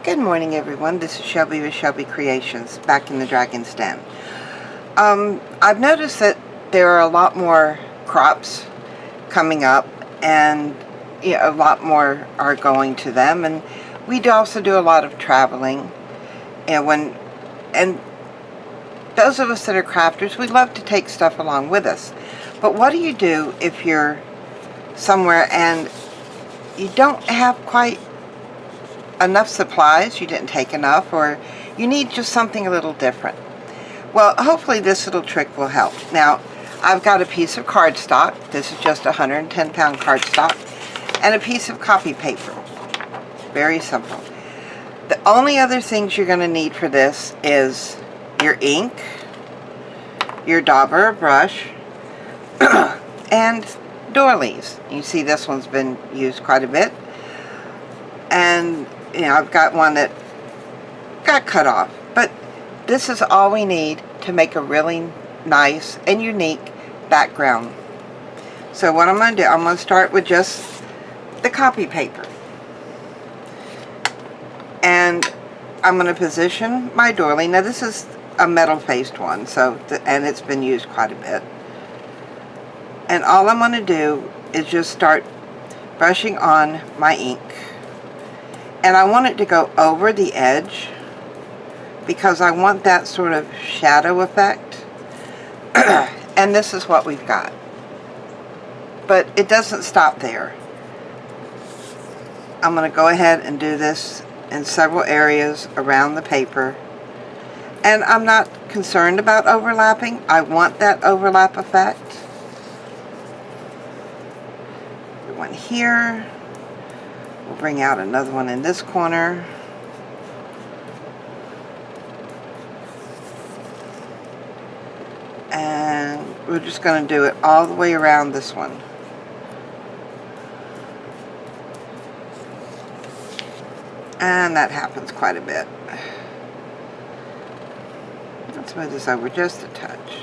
Good morning, everyone. This is Shelby with Shelby Creations, back in the Dragon's Den. I've noticed that there are a lot more crops coming up, and a lot more are going to them. And we also do a lot of traveling. And those of us that are crafters, we love to take stuff along with us. But what do you do if you're somewhere and you don't have quite enough supplies, you didn't take enough, or you need just something a little different? Well, hopefully this little trick will help. Now, I've got a piece of cardstock. This is just 110-pound cardstock, and a piece of copy paper. Very simple. The only other things you're going to need for this is your ink, your dauber brush, and doilies. You see this one's been used quite a bit. And I've got one that got cut off, but this is all we need to make a really nice and unique background. So what I'm going to do, I'm going to start with just the copy paper, and I'm going to position my doily. Now this is a metal faced one, and it's been used quite a bit, and all I'm going to do is just start brushing on my ink. And I want it to go over the edge because I want that sort of shadow effect. And this is what we've got. But it doesn't stop there. I'm going to go ahead and do this in several areas around the paper. And I'm not concerned about overlapping. I want that overlap effect. One here. We'll bring out another one in this corner. And we're just going to do it all the way around this one. And that happens quite a bit. Let's move this over just a touch.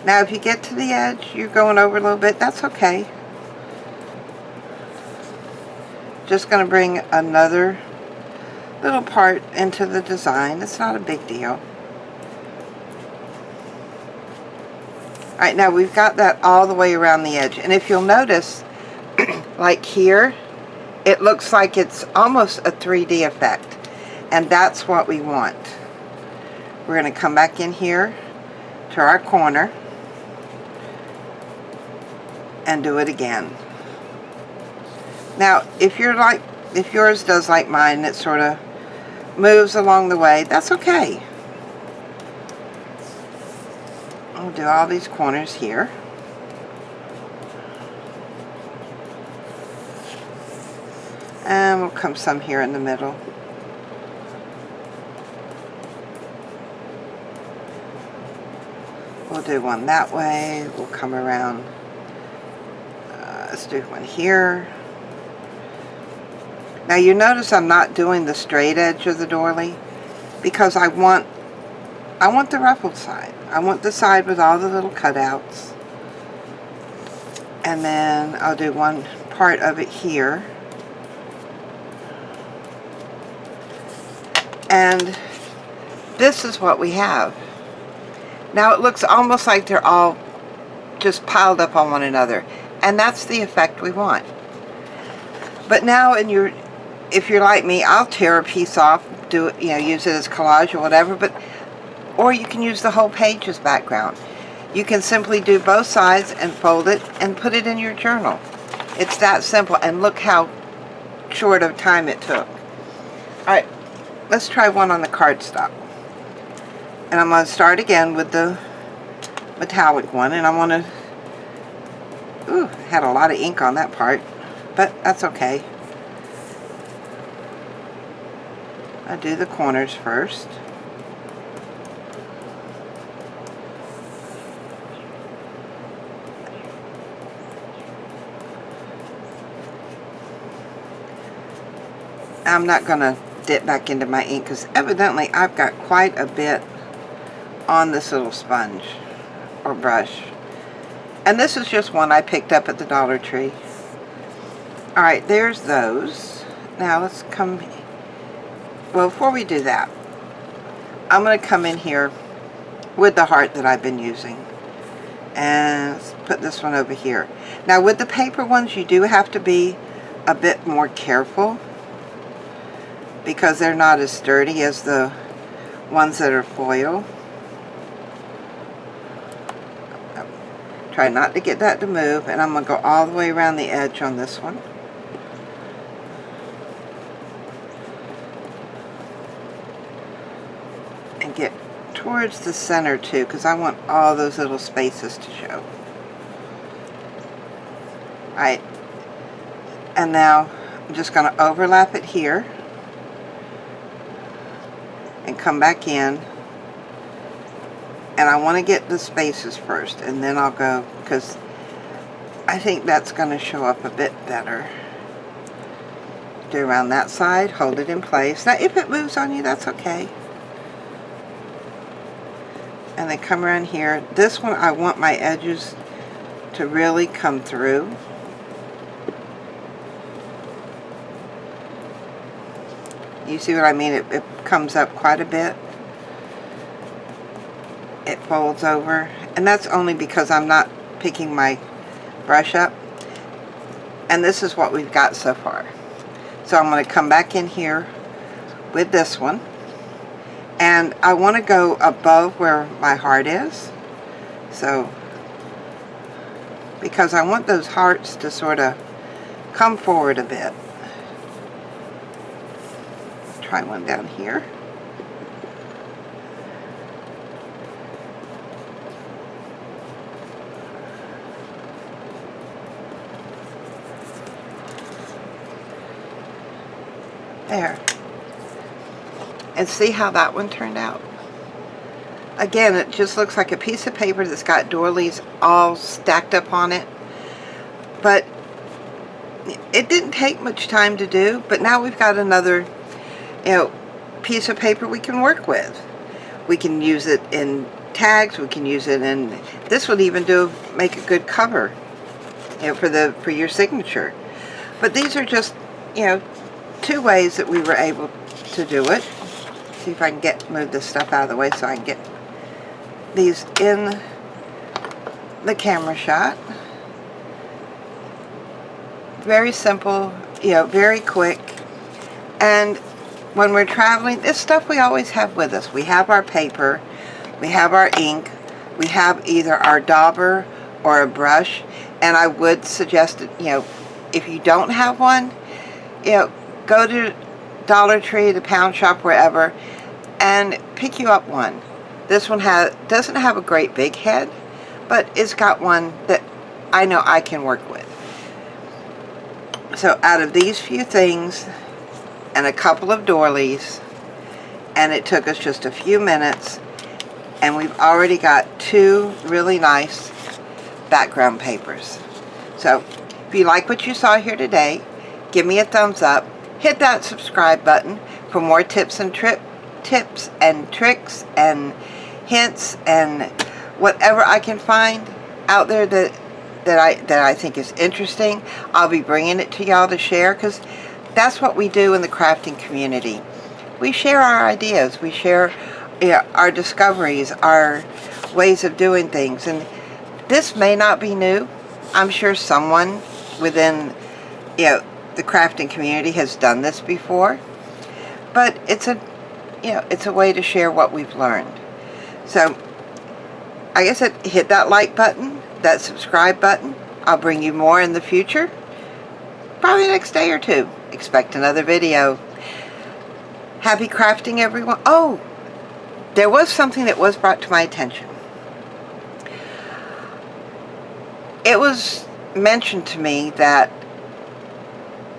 Now if you get to the edge, you're going over a little bit, that's okay. Just going to bring another little part into the design. It's not a big deal. Alright, now we've got that all the way around the edge. And if you'll notice, like here, it looks like it's almost a 3D effect. And that's what we want. We're going to come back in here to our corner and do it again. Now, if yours does like mine, it sort of moves along the way, that's okay. I'll do all these corners here. And we'll come some here in the middle. We'll do one that way. We'll come around. Let's do one here. Now you notice I'm not doing the straight edge of the doily because I want the ruffled side. I want the side with all the little cutouts. And then I'll do one part of it here. And this is what we have. Now it looks almost like they're all just piled up on one another. And that's the effect we want. But now if you're like me, I'll tear a piece off, do it, use it as collage or whatever, or you can use the whole page as background. You can simply do both sides and fold it and put it in your journal. It's that simple, and look how short of time it took. Alright, let's try one on the cardstock. And I'm going to start again with the metallic one, and I want to, had a lot of ink on that part, but that's okay. I do the corners first. I'm not going to dip back into my ink because evidently I've got quite a bit on this little sponge or brush. And this is just one I picked up at the Dollar Tree. Alright, there's those. Now let's come, well, before we do that, I'm going to come in here with the heart that I've been using. And let's put this one over here. Now with the paper ones, you do have to be a bit more careful because they're not as sturdy as the ones that are foil. Try not to get that to move, and I'm going to go all the way around the edge on this one. And get towards the center too, because I want all those little spaces to show. Alright, and now I'm just going to overlap it here and come back in, and I want to get the spaces first, and then I'll go, because I think that's going to show up a bit better. Do around that side, hold it in place. Now if it moves on you, that's okay. And then come around here. This one, I want my edges to really come through. You see what I mean? It comes up quite a bit. It folds over. And that's only because I'm not picking my brush up. And this is what we've got so far. So I'm going to come back in here with this one. And I want to go above where my heart is. So, because I want those hearts to sort of come forward a bit. Try one down here. There. And see how that one turned out? Again, it just looks like a piece of paper that's got doilies all stacked up on it. But it didn't take much time to do, but now we've got another, piece of paper we can work with. We can use it in tags, we can use it in, this would even make a good cover, for your signature. But these are just, two ways that we were able to do it. See if I can move this stuff out of the way so I can get these in the camera shot. Very simple, very quick. And when we're traveling, this stuff we always have with us. We have our paper, we have our ink, we have either our dauber or a brush. And I would suggest that, if you don't have one, go to Dollar Tree, the pound shop, wherever, and pick you up one. This one doesn't have a great big head, but it's got one that I know I can work with. So out of these few things and a couple of doilies, and it took us just a few minutes, and we've already got two really nice background papers. So if you like what you saw here today, give me a thumbs up. Hit that subscribe button for more tips and tricks and hints and whatever I can find out there that I think is interesting. I'll be bringing it to y'all to share, because that's what we do in the crafting community. We share our ideas, we share our discoveries, our ways of doing things. And this may not be new. I'm sure someone within the crafting community has done this before, but it's a way to share what we've learned. So like I said, hit that like button, that subscribe button. I'll bring you more in the future, probably the next day or two. Expect another video. Happy crafting, everyone. Oh, there was something that was brought to my attention. It was mentioned to me that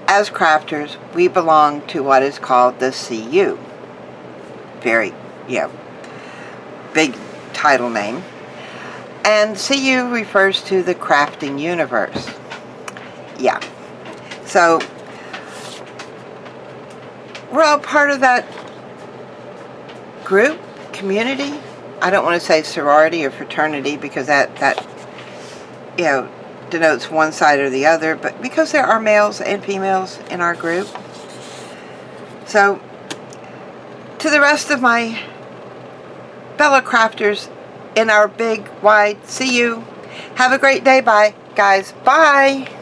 as crafters, we belong to what is called the CU. Very, big title name. And CU refers to the crafting universe. Yeah. So, we're all part of that group, community. I don't want to say sorority or fraternity, because that denotes one side or the other, but because there are males and females in our group. So, to the rest of my fellow crafters in our big, wide, see you. Have a great day. Bye, guys. Bye.